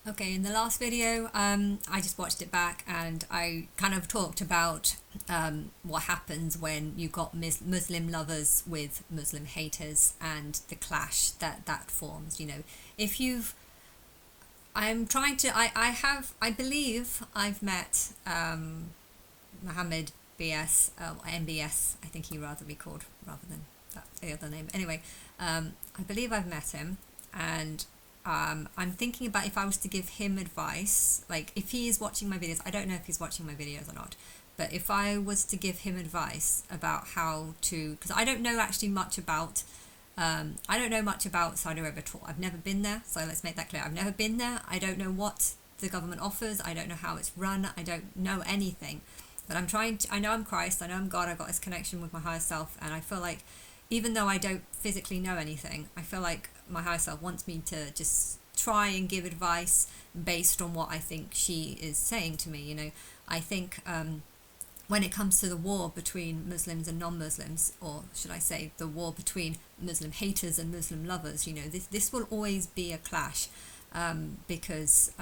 Okay, in the last video, I just watched it back and I kind of talked about what happens when you got Muslim lovers with Muslim haters and the clash that forms. If you've, I'm trying to, I believe I've met Mohammed BS, or MBS, I think he rather be called rather than the other name. Anyway, I believe I've met him, and I'm thinking about if I was to give him advice, like if he is watching my videos. I don't know if he's watching my videos or not, but if I was to give him advice about how to, because I don't know actually much about, I don't know much about Saudi Arabia at all. I've never been there, so let's make that clear. I've never been there. I don't know what the government offers. I don't know how it's run. I don't know anything. But I'm trying to, I know I'm Christ, I know I'm God, I've got this connection with my higher self, and I feel like even though I don't physically know anything, I feel like my higher self wants me to just try and give advice based on what I think she is saying to me. I think when it comes to the war between Muslims and non-Muslims, or should I say the war between Muslim haters and Muslim lovers, this will always be a clash, because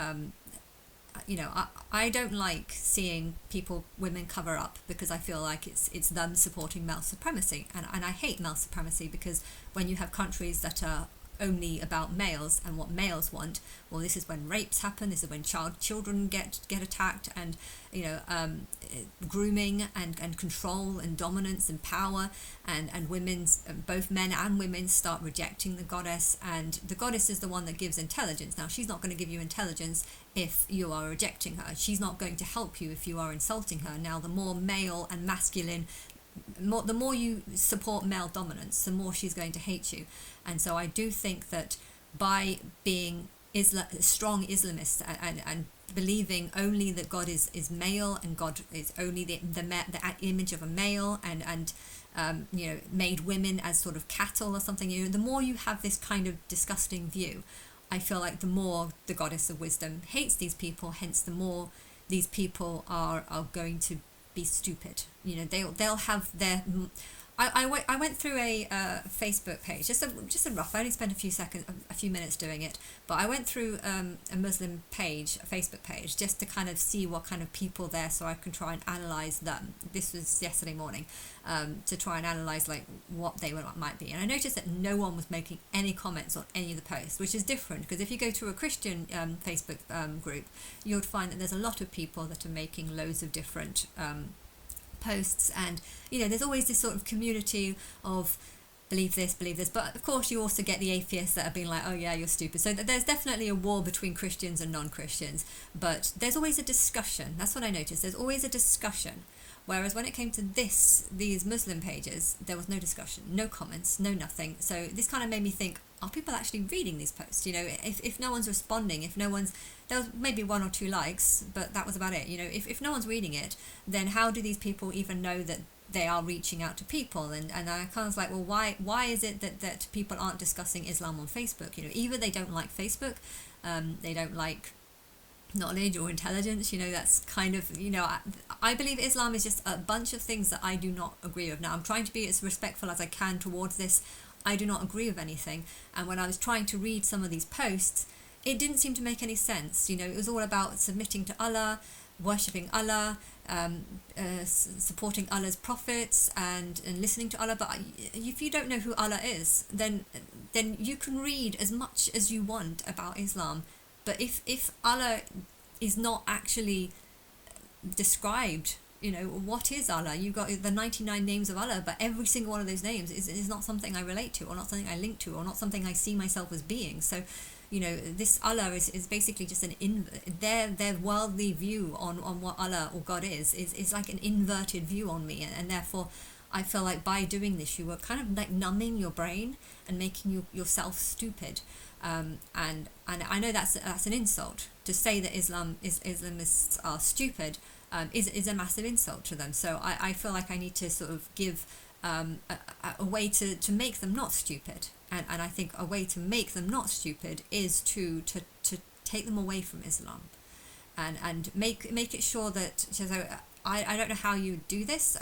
I don't like seeing women cover up, because I feel like it's them supporting male supremacy, and I hate male supremacy, because when you have countries that are only about males and what males want, well, this is when rapes happen, this is when children get attacked, and grooming and control and dominance and power, and women's, both men and women, start rejecting the goddess, and the goddess is the one that gives intelligence. Now, she's not going to give you intelligence if you are rejecting her. She's not going to help you if you are insulting her. Now, the more male and masculine, the more you support male dominance, the more she's going to hate you. And so I do think that by being strong Islamists, and believing only that God is male, and God is only the image of a male, and made women as sort of cattle or something, the more you have this kind of disgusting view, I feel like the more the goddess of wisdom hates these people, hence the more these people are going to be stupid. They'll have their. I went through a Facebook page, just a rough. I only spent a few minutes doing it, but I went through a Muslim page, a Facebook page, just to kind of see what kind of people there, so I can try and analyze them. This was yesterday morning, to try and analyze like what they might be, and I noticed that no one was making any comments on any of the posts, which is different, because if you go to a Christian Facebook group, you'll find that there's a lot of people that are making loads of different posts, and there's always this sort of community of believe this, but of course you also get the atheists that are being like, oh yeah, you're stupid. So there's definitely a war between Christians and non-Christians, but there's always a discussion. That's what I noticed. There's always a discussion, whereas when it came to these Muslim pages, there was no discussion, no comments, no nothing. So this kind of made me think, are people actually reading these posts? If no one's responding, there was maybe one or two likes, but that was about it. If no one's reading it, then how do these people even know that they are reaching out to people? And I kind of like, well, why is it that people aren't discussing Islam on Facebook? Either they don't like Facebook, they don't like knowledge or intelligence. That's kind of, I believe Islam is just a bunch of things that I do not agree with. Now, I'm trying to be as respectful as I can towards this. I do not agree with anything, and when I was trying to read some of these posts, it didn't seem to make any sense. It was all about submitting to Allah, worshipping Allah, supporting Allah's prophets, and listening to Allah. But if you don't know who Allah is, then you can read as much as you want about Islam. But if Allah is not actually described, what is Allah? You've got the 99 names of Allah, but every single one of those names is not something I relate to, or not something I link to, or not something I see myself as being. So this Allah is basically just their worldly view on what Allah or God is like an inverted view on me, and therefore I feel like by doing this you were kind of like numbing your brain and making yourself stupid, and I know that's an insult to say that Islamists are stupid. Is a massive insult to them. So I feel like I need to sort of give a way to make them not stupid. And I think a way to make them not stupid is to take them away from Islam, and make it sure that, so I don't know how you do this,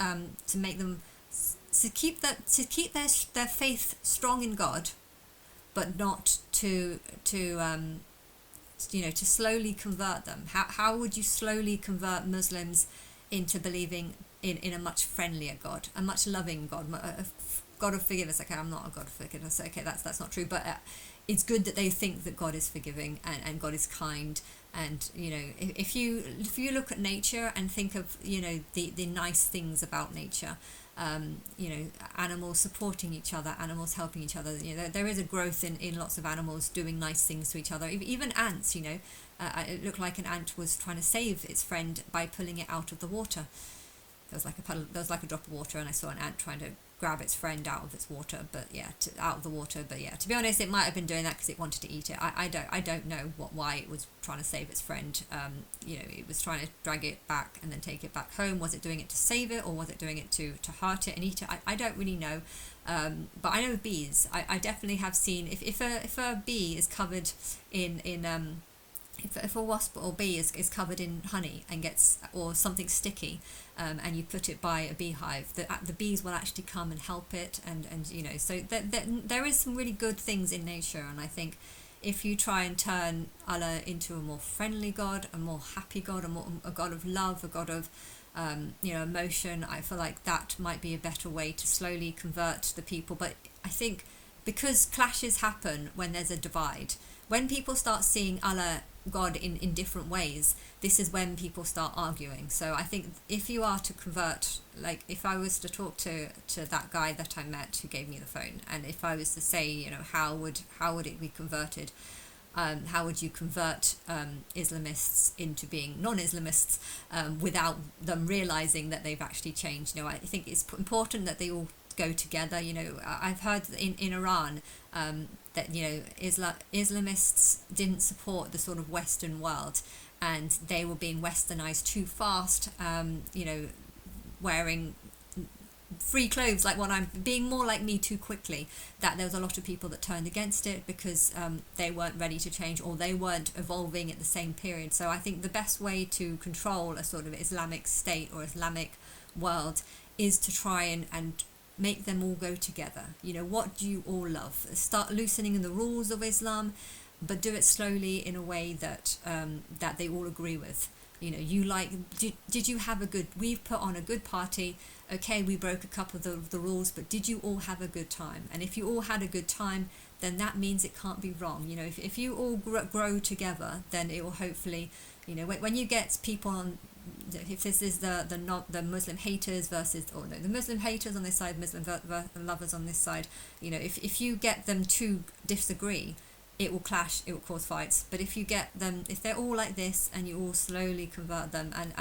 to make them to keep their faith strong in God, but not to to slowly convert them? How would you slowly convert Muslims into believing in a much friendlier God, a much loving God, a God of forgiveness? Okay, I'm not a God of forgiveness. Okay, that's not true. But it's good that they think that God is forgiving and God is kind. And if you look at nature and think of the nice things about nature, animals supporting each other, animals helping each other. There is a growth in lots of animals doing nice things to each other. Even ants. It looked like an ant was trying to save its friend by pulling it out of the water. There was like a drop of water, and I saw an ant trying to grab its friend out of its water, out of the water. But yeah, to be honest, it might have been doing that because it wanted to eat it. I don't know why it was trying to save its friend. It was trying to drag it back and then take it back home. Was it doing it to save it, or was it doing it to hurt it and eat it? I don't really know. But I know bees. I definitely have seen if a bee is covered in if a wasp or bee is covered in honey and gets or something sticky, and you put it by a beehive, the bees will actually come and help it, and so there is some really good things in nature. And I think if you try and turn Allah into a more friendly God, a more happy God, a God of love, a God of emotion, I feel like that might be a better way to slowly convert the people. But I think because clashes happen when there's a divide, when people start seeing Allah, God, in different ways, this is when people start arguing. So I think if you are to convert, like if I was to talk to that guy that I met who gave me the phone, and if I was to say, how would it be converted? How would you convert Islamists into being non-Islamists without them realizing that they've actually changed? I think it's important that they all go together. I've heard in Iran that Islamists didn't support the sort of Western world, and they were being westernized too fast. Wearing free clothes like what I'm being more like me too quickly, that there was a lot of people that turned against it because they weren't ready to change, or they weren't evolving at the same period. So I think the best way to control a sort of Islamic state or Islamic world is to try and make them all go together. What do you all love? Start loosening the rules of Islam, but do it slowly in a way that that they all agree with. Did you have a good, we've put on a good party, okay, we broke a couple of the rules, but did you all have a good time? And if you all had a good time, then that means it can't be wrong. If you all grow together, then it will hopefully, when you get people on, if this is the Muslim haters versus, or no, the Muslim haters on this side, Muslim lovers on this side, if you get them to disagree, it will clash, it will cause fights. But if you get them, if they're all like this and you all slowly convert them, and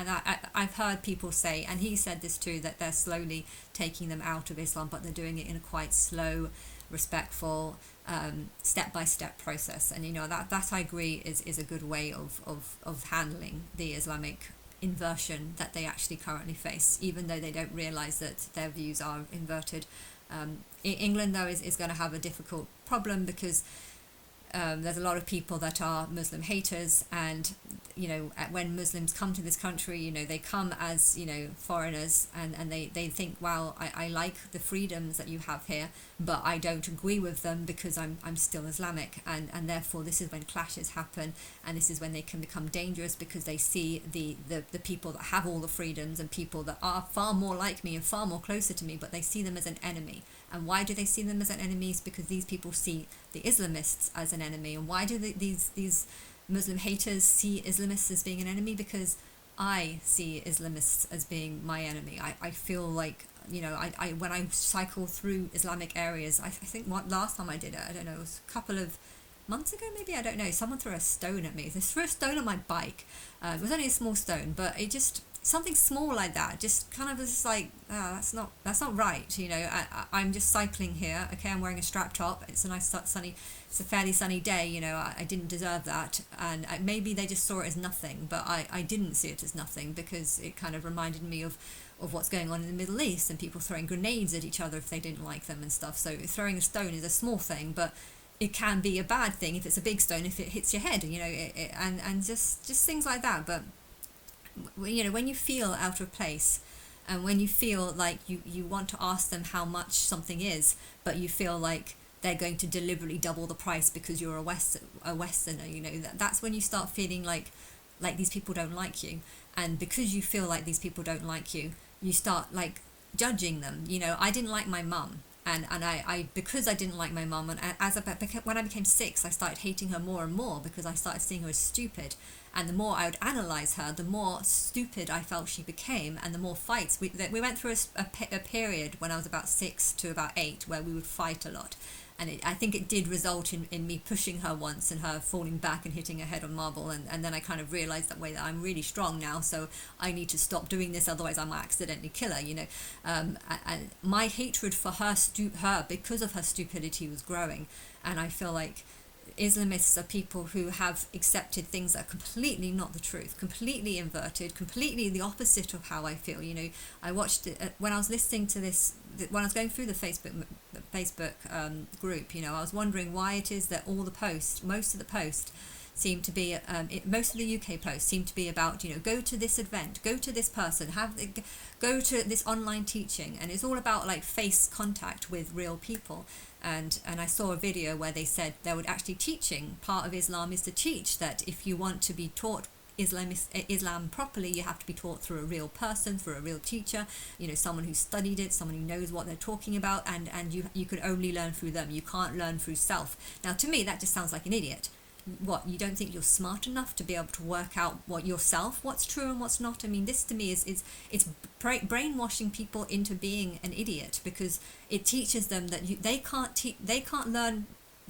I've heard people say, and he said this too, that they're slowly taking them out of Islam, but they're doing it in a quite slow, respectful, step-by-step process. And that I agree is a good way of handling the Islamic inversion that they actually currently face, even though they don't realize that their views are inverted. England though is going to have a difficult problem because there's a lot of people that are Muslim haters, and when Muslims come to this country, they come as foreigners, and they think, wow, I like the freedoms that you have here, but I don't agree with them because I'm still Islamic, and therefore this is when clashes happen, and this is when they can become dangerous because they see the people that have all the freedoms and people that are far more like me and far more closer to me, but they see them as an enemy. And why do they see them as an enemy? It's because these people see the Islamists as an enemy. And why do these Muslim haters see Islamists as being an enemy? Because I see Islamists as being my enemy. I feel like, I when I cycle through Islamic areas, I think last time I did it, I don't know, it was a couple of months ago maybe, I don't know, someone threw a stone at me. They threw a stone at my bike. It was only a small stone, but it just, something small like that just kind of was like, that's not right. I'm just cycling here, okay, I'm wearing a strap top, it's a nice sunny, it's a fairly sunny day, I didn't deserve that, and maybe they just saw it as nothing, but I didn't see it as nothing because it kind of reminded me of what's going on in the Middle East and people throwing grenades at each other if they didn't like them and stuff. So throwing a stone is a small thing, but it can be a bad thing if it's a big stone, if it hits your head, and just things like that. But when you feel out of place, and when you feel like you want to ask them how much something is, but you feel like they're going to deliberately double the price because you're a Westerner. That's when you start feeling like these people don't like you. And because you feel like these people don't like you, you start like judging them. I didn't like my mum, and I because I didn't like my mum, and when I became 6, I started hating her more and more because I started seeing her as stupid. And the more I would analyze her, the more stupid I felt she became, and the more fights we went through a period when I was about 6 to about 8 where we would fight a lot. And I think it did result in me pushing her once and her falling back and hitting her head on marble. And then I kind of realized that way that I'm really strong now, so I need to stop doing this, otherwise I might accidentally kill her. And my hatred for her because of her stupidity was growing. And I feel like Islamists are people who have accepted things that are completely not the truth, completely inverted, completely the opposite of how I feel. I watched it when I was listening to this, when I was going through the Facebook group. I was wondering why it is that most of the posts seem to be, most of the UK posts seem to be about, go to this event, go to this person, go to this online teaching, and it's all about like face contact with real people. And I saw a video where they said they would actually teaching, part of Islam is to teach that if you want to be taught Islam properly, you have to be taught through a real person, through a real teacher, someone who studied it, someone who knows what they're talking about, and you can only learn through them. You can't learn through self. Now, to me, that just sounds like an idiot. What, you don't think you're smart enough to be able to work out what's true and what's not? I mean, this to me is brainwashing people into being an idiot, because it teaches them that they can't learn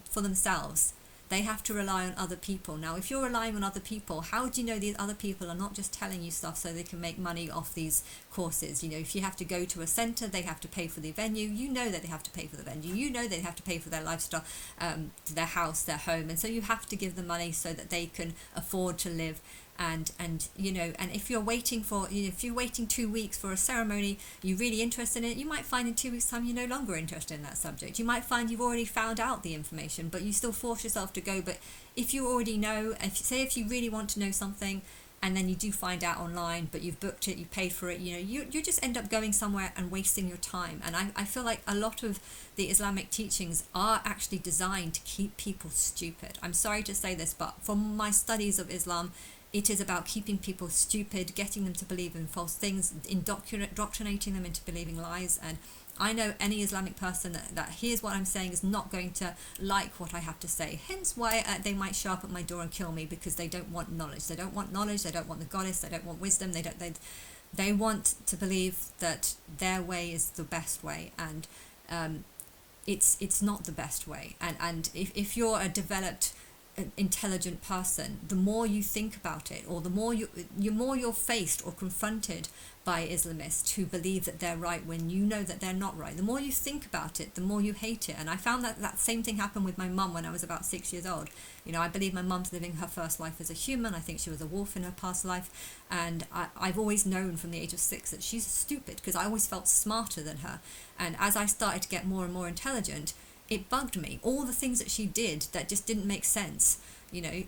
for themselves. They have to rely on other people. Now, if you're relying on other people, how do you know these other people are not just telling you stuff so they can make money off these courses? If you have to go to a centre, they have to pay for the venue. That they have to pay for the venue. They have to pay for their lifestyle, their house, their home. And so you have to give them money so that they can afford to live. And if you're waiting if you're waiting 2 weeks for a ceremony, you're really interested in it, you might find in 2 weeks' time you're no longer interested in that subject. You might find you've already found out the information, but you still force yourself to go. But if you already know, if you really want to know something, and then you do find out online, but you've booked it, you paid for it, you just end up going somewhere and wasting your time. And I feel like a lot of the Islamic teachings are actually designed to keep people stupid. I'm sorry to say this, but from my studies of Islam, it is about keeping people stupid, getting them to believe in false things, indoctrinating them into believing lies. And I know any Islamic person that hears what I'm saying is not going to like what I have to say. Hence why they might show up at my door and kill me, because they don't want knowledge. They don't want knowledge. They don't want the goddess. They don't want wisdom. They want to believe that their way is the best way, and it's not the best way. And if you're a developed, intelligent person, the more you think about it, or the more you're faced or confronted by Islamists who believe that they're right when you know that they're not right, the more you think about it, the more you hate it. And I found that same thing happened with my mum when I was about 6 years old. I believe my mum's living her first life as a human. I think she was a wolf in her past life, and I've always known from the age of 6 that she's stupid, because I always felt smarter than her. And as I started to get more and more intelligent, it bugged me. All the things that she did that just didn't make sense.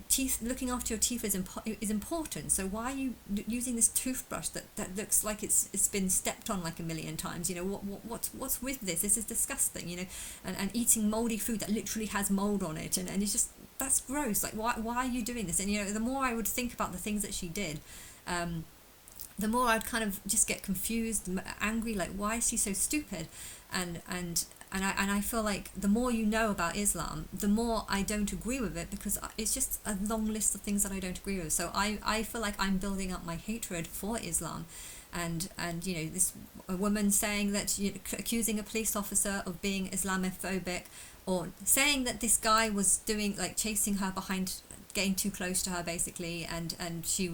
Teeth, looking after your teeth is important. So why are you using this toothbrush that looks like it's been stepped on like a million times? What's with this? This is disgusting. And eating moldy food that literally has mold on it, and it's just, that's gross. Like, why are you doing this? And the more I would think about the things that she did, the more I'd kind of just get confused, angry. Like, why is she so stupid? And I feel like the more you know about Islam, the more I don't agree with it, because it's just a long list of things that I don't agree with. So I feel like I'm building up my hatred for Islam. And a woman saying that, accusing a police officer of being Islamophobic, or saying that this guy was doing, like, chasing her behind, getting too close to her basically, and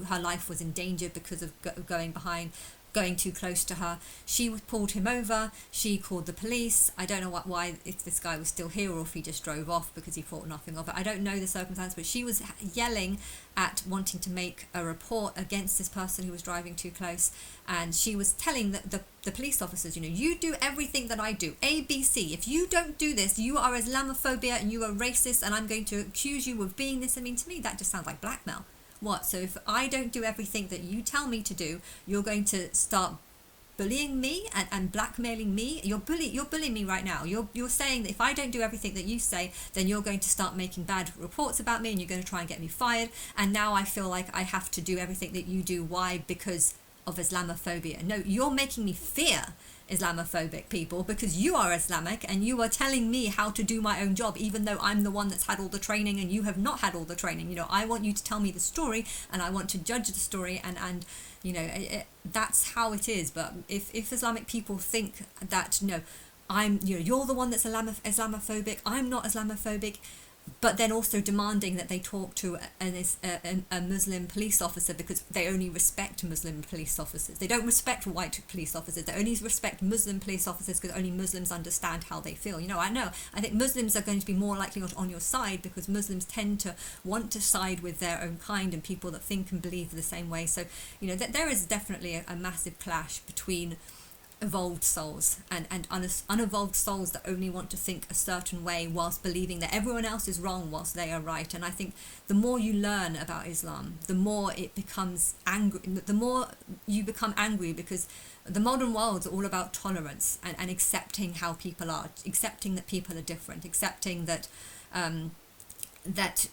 her life was in danger because of going too close to her. She pulled him over. She called the police. I don't know why, if this guy was still here, or if he just drove off because he thought nothing of it. I don't know the circumstance, but she was yelling at wanting to make a report against this person who was driving too close. And she was telling the police officers, you do everything that I do, A, B, C. If you don't do this, you are Islamophobia and you are racist, and I'm going to accuse you of being this. I mean, to me, that just sounds like blackmail. What? So if I don't do everything that you tell me to do, you're going to start bullying me and blackmailing me. You're bullying me right now. You're saying that if I don't do everything that you say, then you're going to start making bad reports about me and you're going to try and get me fired. And now I feel like I have to do everything that you do. Why? Because of Islamophobia. No, you're making me fear Islamophobic people because you are Islamic and you are telling me how to do my own job, even though I'm the one that's had all the training and you have not had all the training. You know, I want you to tell me the story and I want to judge the story, and you know, that's how it is. But if Islamic people think that, no, you're the one that's Islamophobic, I'm not Islamophobic, but then also demanding that they talk to a Muslim police officer because they only respect Muslim police officers. They don't respect white police officers. They only respect Muslim police officers because only Muslims understand how they feel. You know, I think Muslims are going to be more likely on your side because Muslims tend to want to side with their own kind and people that think and believe the same way. So, you know, there is definitely a massive clash between evolved souls and unevolved souls that only want to think a certain way whilst believing that everyone else is wrong whilst they are right. And I think the more you learn about Islam, the more it becomes angry, the more you become angry, because the modern world's all about tolerance and accepting how people are, accepting that people are different, accepting that that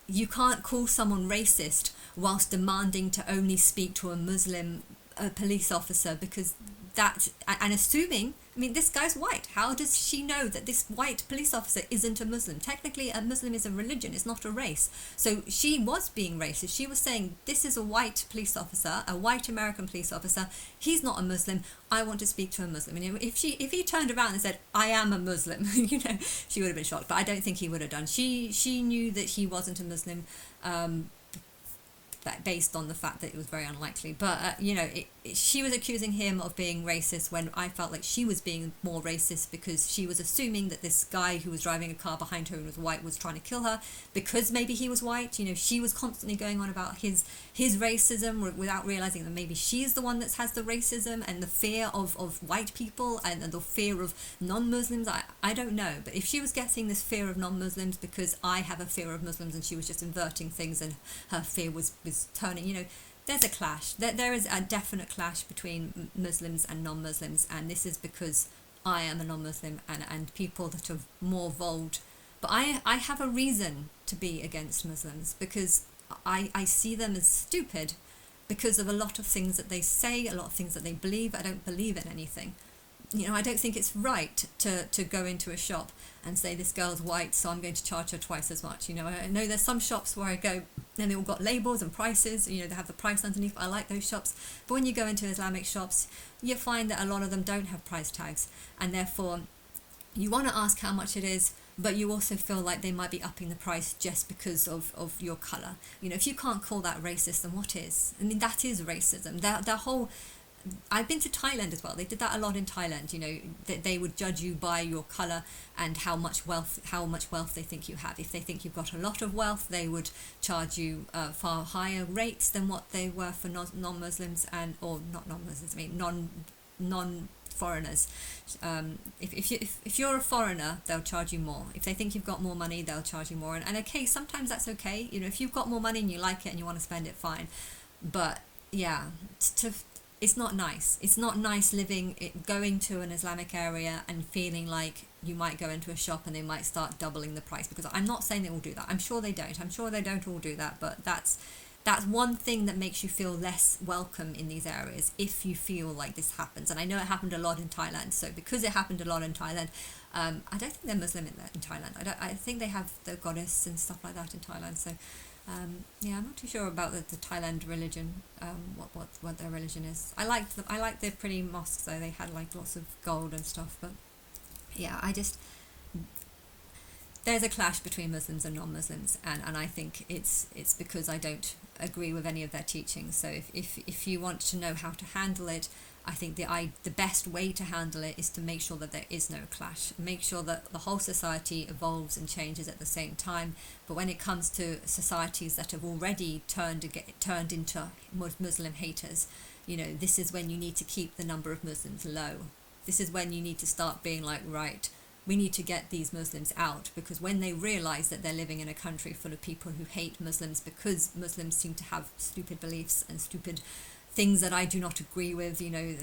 you can't call someone racist whilst demanding to only speak to a Muslim police officer, because that, and assuming, I mean, this guy's white. How does she know that this white police officer isn't a Muslim? Technically, a Muslim is a religion, it's not a race. So she was being racist. She was saying, this is a white police officer, a white American police officer. He's not a Muslim. I want to speak to a Muslim. And if he turned around and said, I am a Muslim, you know, she would have been shocked. But I don't think he would have done. She knew that he wasn't a Muslim, based on the fact that it was very unlikely. But you know, she was accusing him of being racist when I felt like she was being more racist, because she was assuming that this guy who was driving a car behind her and was white was trying to kill her because maybe he was white. You know, she was constantly going on about his racism without realizing that maybe she's the one that has the racism and the fear of white people and the fear of non-Muslims. I don't know, but if she was getting this fear of non-Muslims because I have a fear of Muslims and she was just inverting things and her fear was turning, you know, there's a clash. There is a definite clash between Muslims and non-Muslims, and this is because I am a non-Muslim and people that are more evolved. But I have a reason to be against Muslims, because I see them as stupid because of a lot of things that they say, a lot of things that they believe. I don't believe in anything. You know, I don't think it's right to go into a shop and say, this girl's white, so I'm going to charge her twice as much. You know, I know there's some shops where I go and they all got labels and prices, you know, they have the price underneath. I like those shops. But when you go into Islamic shops, you find that a lot of them don't have price tags, and therefore you want to ask how much it is, but you also feel like they might be upping the price just because of your colour. You know, if you can't call that racist, then what is? I mean, that is racism. Their whole... I've been to Thailand as well. They did that a lot in Thailand. You know, that they would judge you by your colour and how much wealth they think you have. If they think you've got a lot of wealth, they would charge you far higher rates than what they were for non-Muslims or not non-Muslims. I mean non-foreigners. If you're a foreigner, they'll charge you more. If they think you've got more money, they'll charge you more. And okay, sometimes that's okay. You know, if you've got more money and you like it and you want to spend it, fine. But yeah, it's not nice. It's not nice going to an Islamic area and feeling like you might go into a shop and they might start doubling the price, because I'm not saying they all do that. I'm sure they don't. I'm sure they don't all do that, but that's one thing that makes you feel less welcome in these areas if you feel like this happens. And I know it happened a lot in Thailand. So because it happened a lot in Thailand, I don't think they're Muslim in Thailand. I think they have the goddess and stuff like that in Thailand. So yeah, I'm not too sure about the Thailand religion, what their religion is. I liked their pretty mosques though. They had like lots of gold and stuff. But yeah, there's a clash between Muslims and non-Muslims, and I think it's because I don't agree with any of their teachings. So if you want to know how to handle it, I think the best way to handle it is to make sure that there is no clash. Make sure that the whole society evolves and changes at the same time. But when it comes to societies that have already turned into Muslim haters, you know, this is when you need to keep the number of Muslims low. This is when you need to start being like, right, we need to get these Muslims out, because when they realize that they're living in a country full of people who hate Muslims because Muslims seem to have stupid beliefs and stupid things that I do not agree with. You know,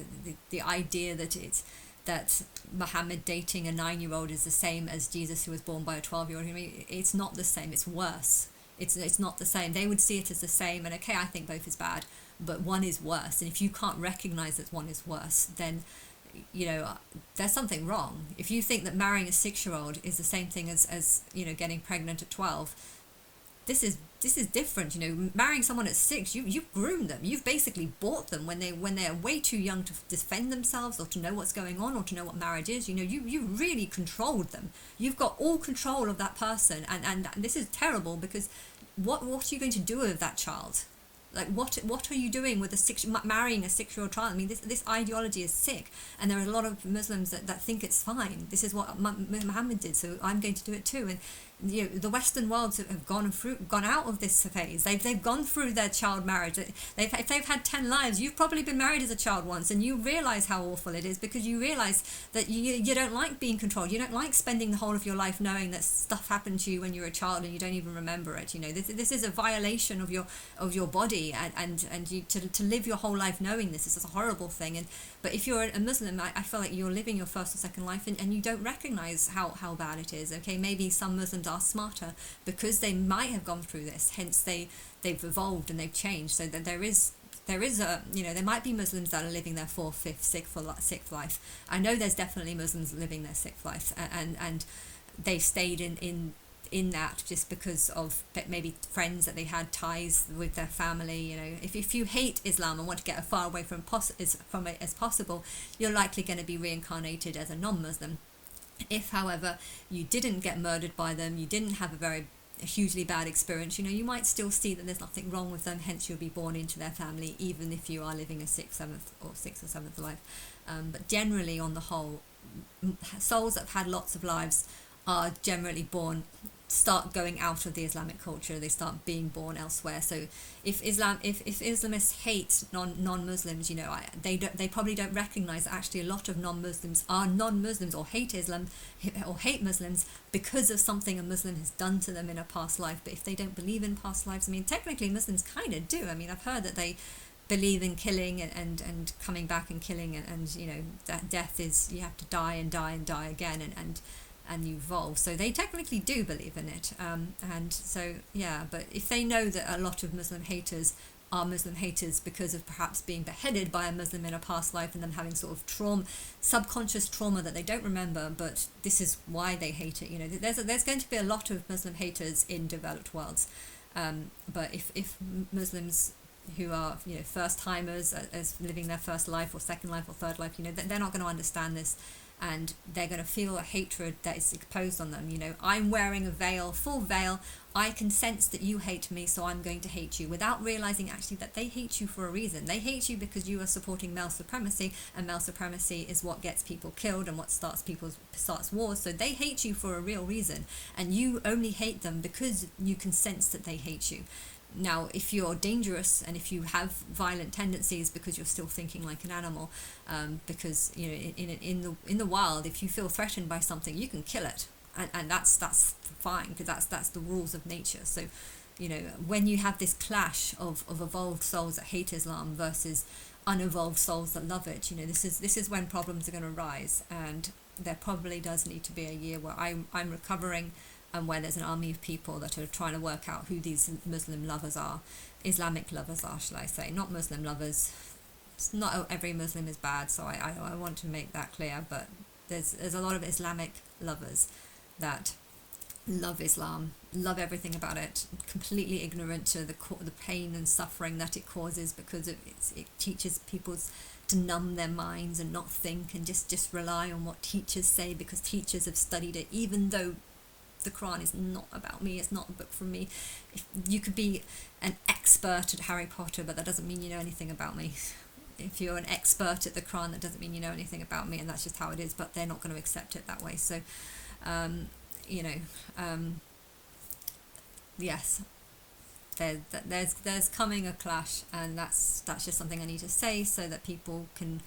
the idea that Muhammad dating a 9-year-old is the same as Jesus who was born by a 12-year-old. I mean, it's not the same. It's worse. It's not the same. They would see it as the same, and okay, I think both is bad, but one is worse. And if you can't recognize that one is worse, then there's something wrong. If you think that marrying a 6-year-old is the same thing as getting pregnant at 12, this is different. Marrying someone at 6, you've groomed them. You've basically bought them when they're way too young to defend themselves or to know what's going on or to know what marriage is. You really controlled them. You've got all control of that person, and this is terrible, because what are you going to do with that child? Like, what are you doing with marrying a 6-year-old child? I mean, this ideology is sick, and there are a lot of Muslims that think it's fine. This is what Muhammad did, so I'm going to do it too. And the Western worlds have gone out of this phase. They've gone through their child marriage. If they've had 10 lives, you've probably been married as a child once, and you realize how awful it is, because you realize that you don't like being controlled. You don't like spending the whole of your life knowing that stuff happened to you when you were a child and you don't even remember it. This is a violation of your body, and you to live your whole life knowing this is a horrible thing. But if you're a Muslim, I feel like you're living your first or second life, and you don't recognize how bad it is. Okay, maybe some Muslims are smarter because they might have gone through this, hence they've evolved and they've changed, so that there is a there might be Muslims that are living their 4th, 5th, 6th life. I know there's definitely Muslims living their 6th life, and they stayed in that just because of maybe friends that they had ties with their family. If you hate Islam and want to get as far away from it as possible, you're likely going to be reincarnated as a non-Muslim. If, however, you didn't get murdered by them, you didn't have a hugely bad experience, you might still see that there's nothing wrong with them, hence you'll be born into their family, even if you are living a 6th, 7th life. But generally, on the whole, souls that have had lots of lives are generally start going out of the Islamic culture. They start being born elsewhere. So if Islamists hate non-Muslims, they probably don't recognize that actually a lot of non-Muslims are non-Muslims or hate Islam or hate Muslims because of something a Muslim has done to them in a past life. But if they don't believe in past lives, I mean, technically Muslims kind of do. I mean, I've heard that they believe in killing and coming back and killing, and that death is, you have to die and die and die again, and you evolve. So they technically do believe in it. And so, yeah, but if they know that a lot of Muslim haters are Muslim haters because of perhaps being beheaded by a Muslim in a past life and them having sort of subconscious trauma that they don't remember, but this is why they hate it. There's going to be a lot of Muslim haters in developed worlds. But if Muslims who are first timers as living their first life or second life or third life, they're not going to understand this, and they're going to feel a hatred that is imposed on them. I'm wearing a veil, full veil, I can sense that you hate me, so I'm going to hate you, without realizing actually that they hate you for a reason. They hate you because you are supporting male supremacy, and male supremacy is what gets people killed and what starts wars. So they hate you for a real reason, and you only hate them because you can sense that they hate you. Now, if you're dangerous and if you have violent tendencies because you're still thinking like an animal, because in the wild, if you feel threatened by something, you can kill it, and that's fine, because that's the rules of nature. So, when you have this clash of evolved souls that hate Islam versus unevolved souls that love it, this is when problems are going to rise, and there probably does need to be a year where I'm recovering, and where there's an army of people that are trying to work out who these Muslim lovers are, Islamic lovers are, shall I say, not Muslim lovers. It's not every Muslim is bad, so I want to make that clear, but there's a lot of Islamic lovers that love Islam, love everything about it, completely ignorant to the pain and suffering that it causes, because it teaches people to numb their minds and not think and just rely on what teachers say, because teachers have studied it, even though the Quran is not about me, it's not a book from me. You could be an expert at Harry Potter, but that doesn't mean you know anything about me. If you're an expert at the Quran, that doesn't mean you know anything about me, and that's just how it is, but they're not going to accept it that way. So, yes, there's coming a clash, and that's just something I need to say so that people can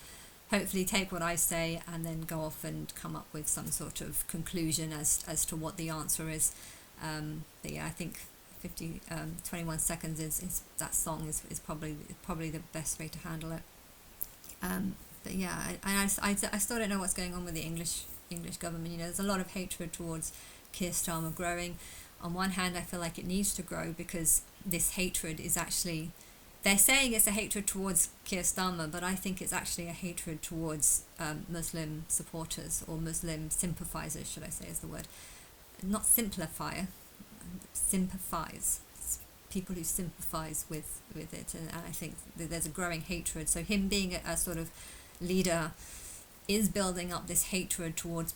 hopefully take what I say and then go off and come up with some sort of conclusion as to what the answer is. But yeah, I think 21 seconds is that song is probably the best way to handle it. But yeah, I still don't know what's going on with the English government. There's a lot of hatred towards Keir Starmer growing. On one hand, I feel like it needs to grow because this hatred is actually, they're saying it's a hatred towards Keir Starmer, but I think it's actually a hatred towards Muslim supporters, or Muslim sympathizers, should I say is the word. Not simplifier, sympathize. It's people who sympathize with it, and I think that there's a growing hatred. So him being a sort of leader is building up this hatred towards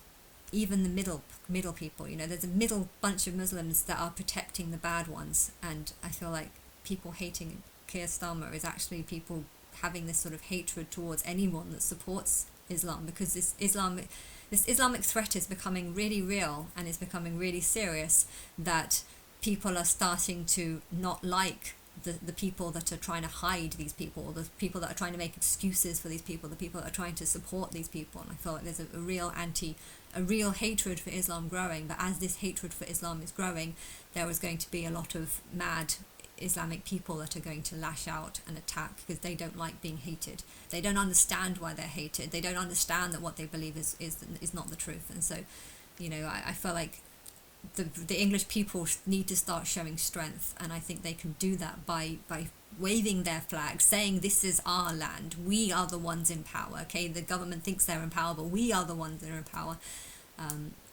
even the middle people. There's a middle bunch of Muslims that are protecting the bad ones, and I feel like people hating Keir Starmer is actually people having this sort of hatred towards anyone that supports Islam, because this Islamic threat is becoming really real and is becoming really serious, that people are starting to not like the people that are trying to hide these people, the people that are trying to make excuses for these people, the people that are trying to support these people. And I feel like there's a real hatred for Islam growing. But as this hatred for Islam is growing, there is going to be a lot of mad Islamic people that are going to lash out and attack because they don't like being hated. They don't understand why they're hated. They don't understand that what they believe is not the truth. And so, I feel like the English people need to start showing strength, and I think they can do that by waving their flag, saying this is our land, we are the ones in power. Okay, the government thinks they're in power, but we are the ones that are in power.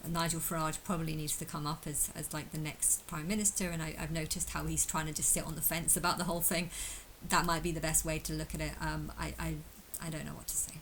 Nigel Farage probably needs to come up as like the next Prime Minister, and I've noticed how he's trying to just sit on the fence about the whole thing. That might be the best way to look at it. I don't know what to say.